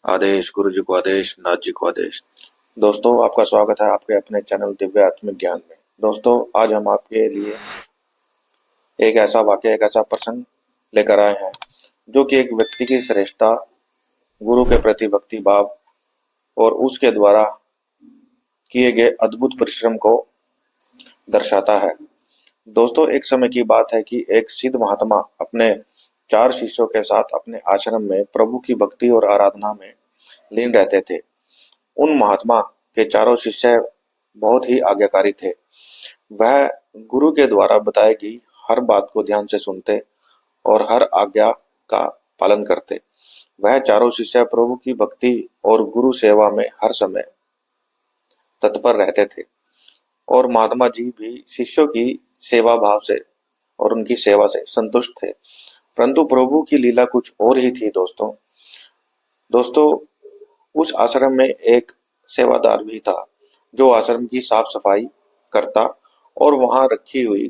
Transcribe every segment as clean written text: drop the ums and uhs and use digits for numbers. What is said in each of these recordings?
आदेश गुरु जी को आदेश, नाथ जी को आदेश। दोस्तों, आपका स्वागत है आपके अपने चैनल दिव्य आत्मिक ज्ञान में। दोस्तों, आज हम आपके लिए एक ऐसा वाक्य, एक ऐसा प्रसंग लेकर आए हैं जो कि एक व्यक्ति की श्रेष्ठता, गुरु के प्रति भक्ति भाव और उसके द्वारा किए गए अद्भुत परिश्रम को दर्शाता है। दोस्तों, एक समय की बात है कि एक सिद्ध महात्मा अपने 4 शिष्यों के साथ अपने आश्रम में प्रभु की भक्ति और आराधना में लीन रहते थे। उन महात्मा के चारों शिष्य बहुत ही आज्ञाकारी थे। वह गुरु के द्वारा बताई गई हर बात को ध्यान से सुनते और हर आज्ञा का पालन करते। वह चारों शिष्य प्रभु की भक्ति और गुरु सेवा में हर समय तत्पर रहते थे और महात्मा जी भी शिष्यों की सेवा भाव से और उनकी सेवा से संतुष्ट थे। परंतु प्रभु की लीला कुछ और ही थी। दोस्तों, उस आश्रम में एक सेवादार भी था जो आश्रम की साफ सफाई करता और वहां रखी हुई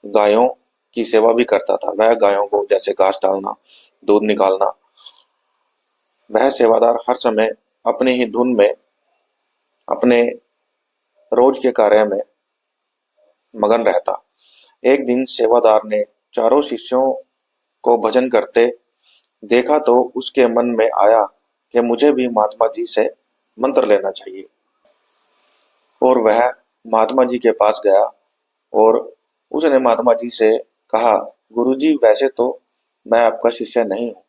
गायों की सेवा भी करता था। वह गायों को जैसे घास डालना, दूध निकालना, वह सेवादार हर समय अपनी ही धुन में अपने रोज के कार्य में मगन रहता। एक दिन सेवादार ने चारों शिष्यों को भजन करते देखा तो उसके मन में आया कि मुझे भी महात्मा जी से मंत्र लेना चाहिए और वह महात्मा जी के पास गया और उसने महात्मा जी से कहा, गुरुजी, वैसे तो मैं आपका शिष्य नहीं हूँ,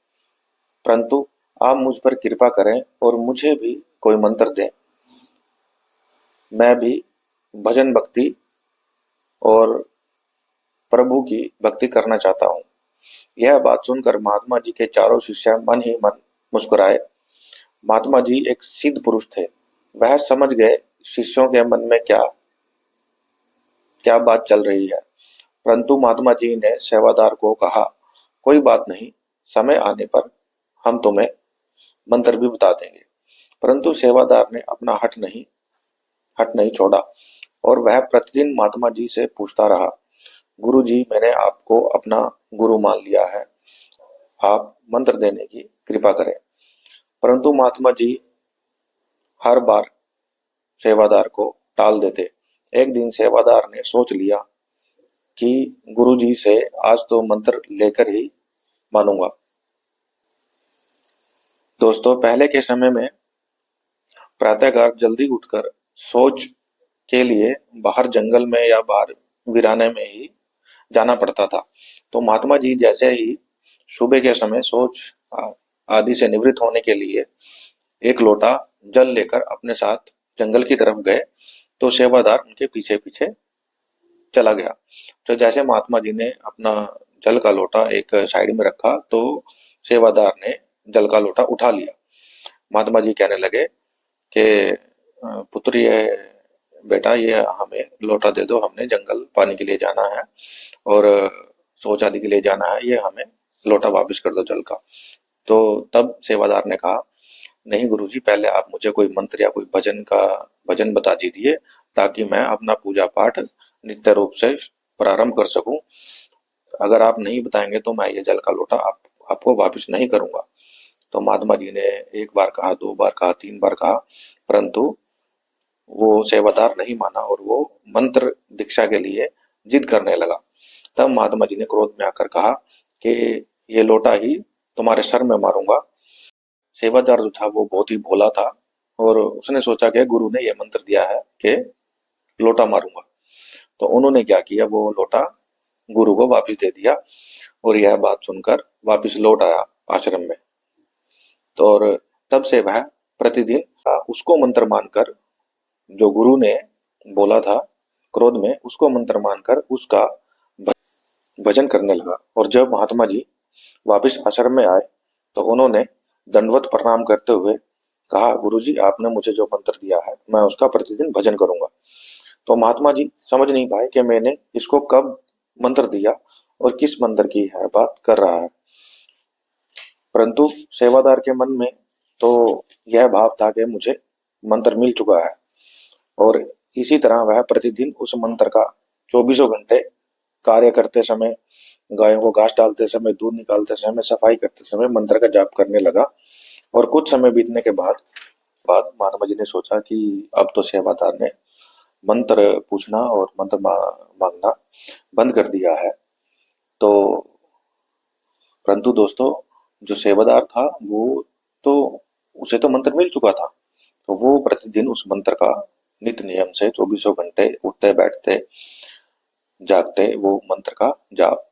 परंतु आप मुझ पर कृपा करें और मुझे भी कोई मंत्र दें। मैं भी भजन भक्ति और प्रभु की भक्ति करना चाहता हूँ। यह बात सुनकर महात्मा जी के चारों शिष्य मन ही मन मुस्कुराए। महात्मा जी एक सिद्ध पुरुष थे। वह समझ गए शिष्यों के मन में क्या क्या बात चल रही है। परंतु महात्मा जी ने सेवादार को कहा, कोई बात नहीं, समय आने पर हम तुम्हें मंत्र भी बता देंगे। परंतु सेवादार ने अपना हट नहीं छोड़ा और वह प्रतिदिन महात्मा जी से पूछता रहा, गुरु जी, मैंने आपको अपना गुरु मान लिया है, आप मंत्र देने की कृपा करें। परंतु महात्मा जी हर बार सेवादार को टाल देते। एक दिन सेवादार ने सोच लिया कि गुरुजी से आज तो मंत्र लेकर ही मानूंगा। दोस्तों, पहले के समय में प्रातःकाल जल्दी उठकर शौच के लिए बाहर जंगल में या बाहर वीराने में ही जाना पड़ता था। तो महात्मा जी जैसे ही सुबह के समय शौच आदि से निवृत्त होने के लिए एक लोटा जल लेकर अपने साथ जंगल की तरफ गए तो सेवादार उनके पीछे पीछे चला गया। तो जैसे महात्मा जी ने अपना जल का लोटा एक साइड में रखा तो सेवादार ने जल का लोटा उठा लिया। महात्मा जी कहने लगे कि पुत्र, ये बेटा, ये हमें लोटा दे दो, हमने जंगल पानी के लिए जाना है और शौच आदि के लिए जाना है, ये हमें लोटा वापस कर दो जल का। तो तब सेवादार ने कहा, नहीं गुरुजी, पहले आप मुझे कोई मंत्र या कोई भजन बता दीजिए ताकि मैं अपना पूजा पाठ नित्य रूप से प्रारंभ कर सकूं। अगर आप नहीं बताएंगे तो मैं ये जल का लोटा आपको वापस नहीं करूंगा। तो महात्मा जी ने एक बार कहा, 2 बार कहा, 3 बार कहा, परंतु वो सेवादार नहीं माना और वो मंत्र दीक्षा के लिए जिद करने लगा। तब महात्मा जी ने क्रोध में आकर कहा कि ये लोटा ही तुम्हारे सर में मारूंगा। सेवादार जो था वो बहुत ही भोला था और उसने सोचा कि गुरु ने यह मंत्र दिया है कि लोटा मारूंगा। तो उन्होंने क्या किया, वो लोटा गुरु को वापस दे दिया और यह बात सुनकर वापस लौट आया आश्रम में। तो और तब से वह प्रतिदिन उसको मंत्र मानकर, जो गुरु ने बोला था क्रोध में, उसको मंत्र मानकर उसका भजन करने लगा। और जब महात्मा जी वापस आश्रम में आए तो उन्होंने दंडवत प्रणाम करते हुए कहा, गुरुजी, आपने मुझे जो मंत्र दिया है मैं उसका प्रतिदिन भजन करूंगा। तो महात्मा जी समझ नहीं पाए कि मैंने इसको कब मंत्र दिया और किस मंत्र की है बात कर रहा है। परंतु सेवादार के मन में तो यह भाव था कि मुझे मंत्र मिल चुका है और इसी तरह वह प्रतिदिन उस मंत्र का 24 घंटे कार्य करते समय, गायों को घास डालते समय, दूध निकालते समय, सफाई करते समय मंत्र का जाप करने लगा और कुछ समय बीतने के बाद बाद महात्मा जी ने सोचा कि अब तो सेवादार ने मंत्र पूछना और मांगना बंद कर दिया है। तो परंतु दोस्तों, जो सेवादार था वो तो उसे तो मंत्र मिल चुका था। तो वो प्रतिदिन उस मंत्र का नित्य नियम से चौबीसों घंटे उठते बैठते जागते वो मंत्र का जाप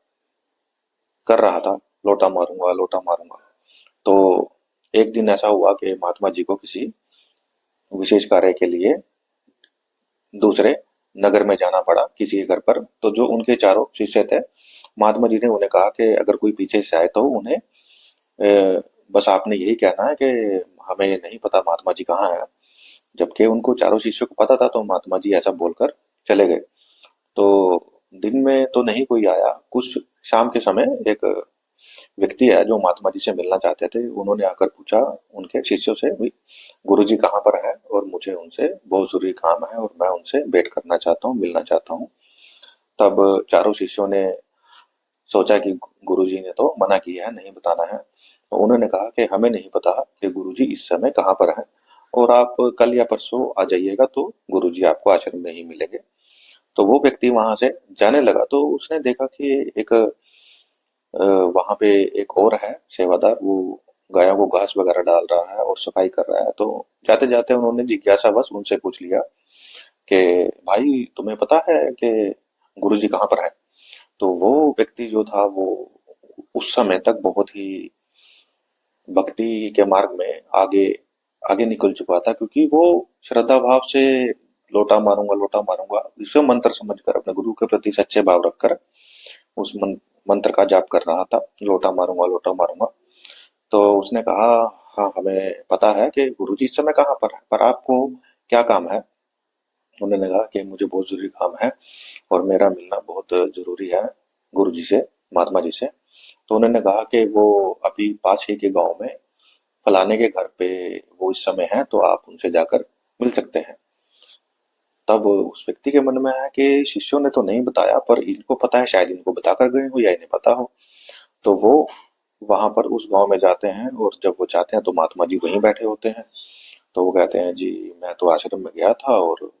कर रहा था, लोटा मारूंगा लोटा मारूंगा। तो एक दिन ऐसा हुआ कि महात्मा जी को किसी विशेष कार्य के लिए दूसरे नगर में जाना पड़ा, किसी के घर पर। तो जो उनके चारों शिष्य थे, महात्मा जी ने उन्हें कहा कि अगर कोई पीछे से आए तो उन्हें बस आपने यही कहना है कि हमें नहीं पता महात्मा जी कहाँ हैं। जबकि उनको चारों शिष्यों को पता था, तो महात्मा जी ऐसा बोलकर चले गए। तो दिन में तो नहीं कोई आया। कुछ शाम के समय एक व्यक्ति है जो महात्मा जी से मिलना चाहते थे, उन्होंने आकर पूछा उनके शिष्यों से भी, गुरु जी कहाँ पर हैं और मुझे उनसे बहुत जरूरी काम है और मैं उनसे भेंट करना चाहता हूँ, मिलना चाहता हूँ। तब चारों शिष्यों ने सोचा कि गुरु जी ने तो मना किया है, नहीं बताना है। तो उन्होंने कहा कि हमें नहीं पता कि गुरु जी इस समय कहाँ पर हैं, और आप कल या परसों आ जाइएगा तो गुरु जी आपको आश्रम में ही मिलेंगे। तो वो व्यक्ति वहां से जाने लगा, तो उसने देखा कि एक वहां पे एक और है सेवादार, वो गायों को घास वगैरह डाल रहा है और सफाई कर रहा है। तो जाते जाते उन्होंने जिज्ञासावश उनसे पूछ लिया कि भाई तुम्हें पता है कि गुरु जी कहाँ पर है? तो वो व्यक्ति जो था वो उस समय तक बहुत ही भक्ति के मार्ग में आगे आगे निकल चुका था, क्योंकि वो श्रद्धा भाव से लोटा मारूंगा विश्व मंत्र समझकर अपने गुरु के प्रति सच्चे भाव रखकर उस मंत्र का जाप कर रहा था, लोटा मारूंगा। तो उसने कहा, हाँ हमें पता है कि गुरुजी इस समय कहाँ पर है, पर आपको क्या काम है? उन्होंने कहा कि मुझे बहुत जरूरी काम है और मेरा मिलना बहुत जरूरी है गुरुजी से, महात्मा जी से। तो उन्होंने कहा कि वो अभी पास ही के गांव में फलाने के घर पे वो इस समय है, तो आप उनसे जाकर मिल सकते हैं। तब उस व्यक्ति के मन में आया कि शिष्यों ने तो नहीं बताया, पर इनको पता है, शायद इनको बताकर गए हो या इन्हें पता हो। तो वो वहां पर उस गांव में जाते हैं, और जब वो जाते हैं तो महात्मा जी वहीं बैठे होते हैं। तो वो कहते हैं, जी मैं तो आश्रम में गया था और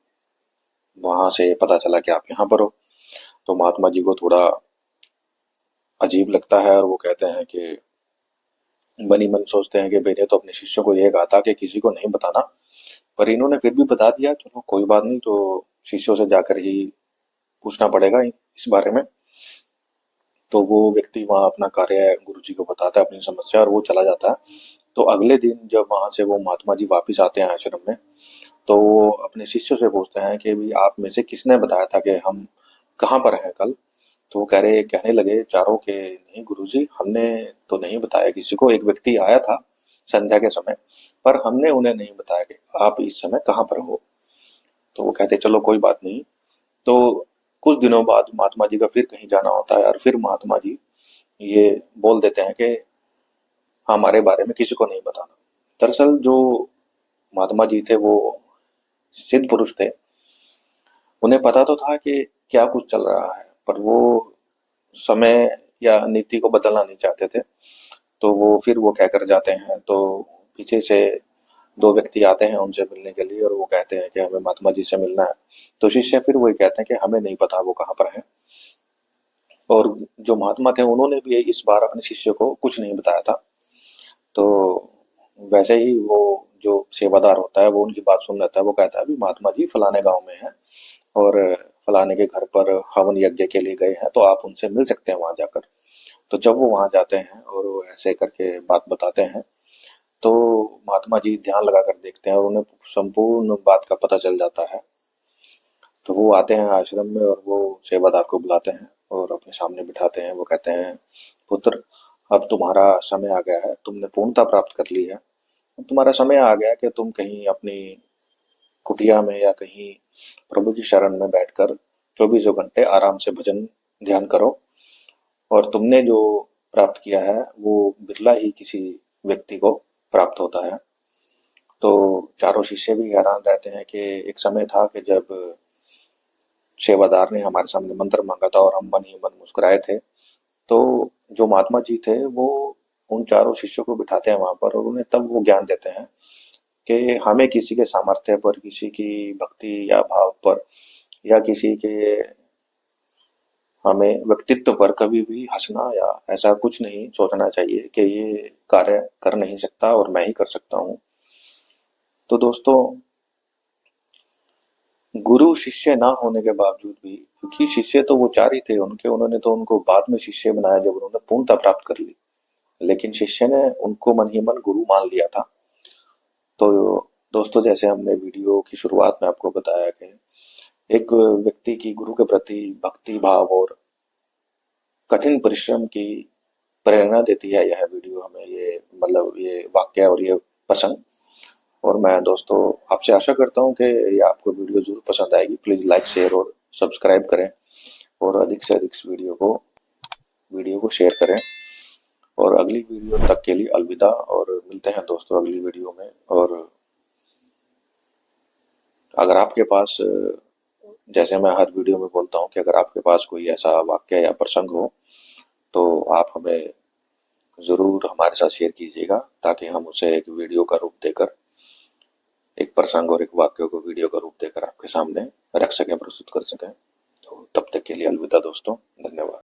वहां से पता चला कि आप यहाँ पर हो। तो महात्मा जी को थोड़ा अजीब लगता है और वो कहते हैं कि मन ही मन सोचते हैं कि मैंने तो अपने शिष्यों को ये कहा था कि किसी को नहीं बताना, पर इन्होंने फिर भी बता दिया, चलो कोई बात नहीं, तो शिष्यों से जाकर ही पूछना पड़ेगा इस बारे में। तो वो व्यक्ति वहां अपना कार्य गुरु जी को बताता है, अपनी समस्या, और वो चला जाता है। तो अगले दिन जब वहां से वो महात्मा जी वापिस आते हैं आश्रम में, तो वो अपने शिष्यों से पूछते हैं कि भी आप में से किसने बताया था कि हम कहाँ पर हैं कल? तो वो कहने लगे चारों के, नहीं गुरुजी, हमने तो नहीं बताया किसी को। एक व्यक्ति आया था संध्या के समय, पर हमने उन्हें नहीं बताया कि आप इस समय कहाँ पर हो। तो वो कहते चलो कोई बात नहीं। तो कुछ दिनों बाद महात्मा जी का फिर कहीं जाना होता है, और फिर महात्मा जी ये बोल देते हैं कि हमारे बारे में किसी को नहीं बताना। दरअसल जो महात्मा जी थे वो सिद्ध पुरुष थे, उन्हें पता तो था कि क्या कुछ चल रहा है, पर वो समय या नीति को बदलना नहीं चाहते थे। तो वो फिर वो कहकर जाते हैं, तो पीछे से दो व्यक्ति आते हैं उनसे मिलने के लिए, और वो कहते हैं कि हमें महात्मा जी से मिलना है। तो शिष्य फिर वही कहते हैं कि हमें नहीं पता वो कहाँ पर है। और जो महात्मा थे उन्होंने भी इस बार अपने शिष्य को कुछ नहीं बताया था। तो वैसे ही वो जो सेवादार होता है वो उनकी बात सुन लेता है। वो कहता है भी महात्मा जी फलाने गांव में है और फलाने के घर पर हवन यज्ञ के लिए गए हैं, तो आप उनसे मिल सकते हैं वहां जाकर। तो जब वो वहां जाते हैं और वो ऐसे करके बात बताते हैं, तो महात्मा जी ध्यान लगाकर देखते हैं और उन्हें संपूर्ण बात का पता चल जाता है। तो वो आते हैं आश्रम में और वो सेवादार को बुलाते हैं और अपने सामने बिठाते हैं। वो कहते हैं, पुत्र अब तुम्हारा समय आ गया है, तुमने पूर्णता प्राप्त कर ली है। अब तुम्हारा समय आ गया कि तुम कहीं अपनी कुटिया में या कहीं प्रभु की शरण में बैठकर चौबीसों घंटे आराम से भजन ध्यान करो। और तुमने जो प्राप्त किया है वो बिरला ही किसी व्यक्ति को प्राप्त होता है। तो चारों शिष्य भी हैरान रहते हैं कि एक समय था कि जब सेवादार ने हमारे सामने मंत्र मांगा था और हम मन ही मन मुस्कुराए थे। तो जो महात्मा जी थे वो उन चारों शिष्यों को बिठाते हैं वहां पर और उन्हें तब वो ज्ञान देते हैं कि हमें किसी के सामर्थ्य पर, किसी की भक्ति या भाव पर या किसी के हमें व्यक्तित्व पर कभी भी हंसना या ऐसा कुछ नहीं सोचना चाहिए कि ये कार्य कर नहीं सकता और मैं ही कर सकता हूँ। तो दोस्तों, गुरु शिष्य ना होने के बावजूद भी, क्योंकि शिष्य तो वो चार ही थे, उन्होंने तो उनको बाद में शिष्य बनाया जब उन्होंने पूर्णता प्राप्त कर ली, लेकिन शिष्य ने उनको मन ही मन गुरु मान लिया था। तो दोस्तों, जैसे हमने वीडियो की शुरुआत में आपको बताया कि एक व्यक्ति की गुरु के प्रति भक्ति भाव और कठिन परिश्रम की प्रेरणा देती है यह वीडियो हमें, ये मतलब ये वाक्य और ये प्रसंग। और मैं दोस्तों आपसे आशा करता हूँ कि ये आपको वीडियो जरूर पसंद आएगी। प्लीज लाइक शेयर और सब्सक्राइब करें और अधिक से अधिक इस वीडियो को शेयर करें। और अगली वीडियो तक के लिए अलविदा, और मिलते हैं दोस्तों अगली वीडियो में। और अगर आपके पास, जैसे मैं हर वीडियो में बोलता हूँ कि अगर आपके पास कोई ऐसा वाक्य या प्रसंग हो तो आप हमें जरूर हमारे साथ शेयर कीजिएगा, ताकि हम उसे एक वीडियो का रूप देकर, एक प्रसंग और एक वाक्य को वीडियो का रूप देकर आपके सामने रख सकें, प्रस्तुत कर सकें। तो तब तक के लिए अलविदा दोस्तों, धन्यवाद।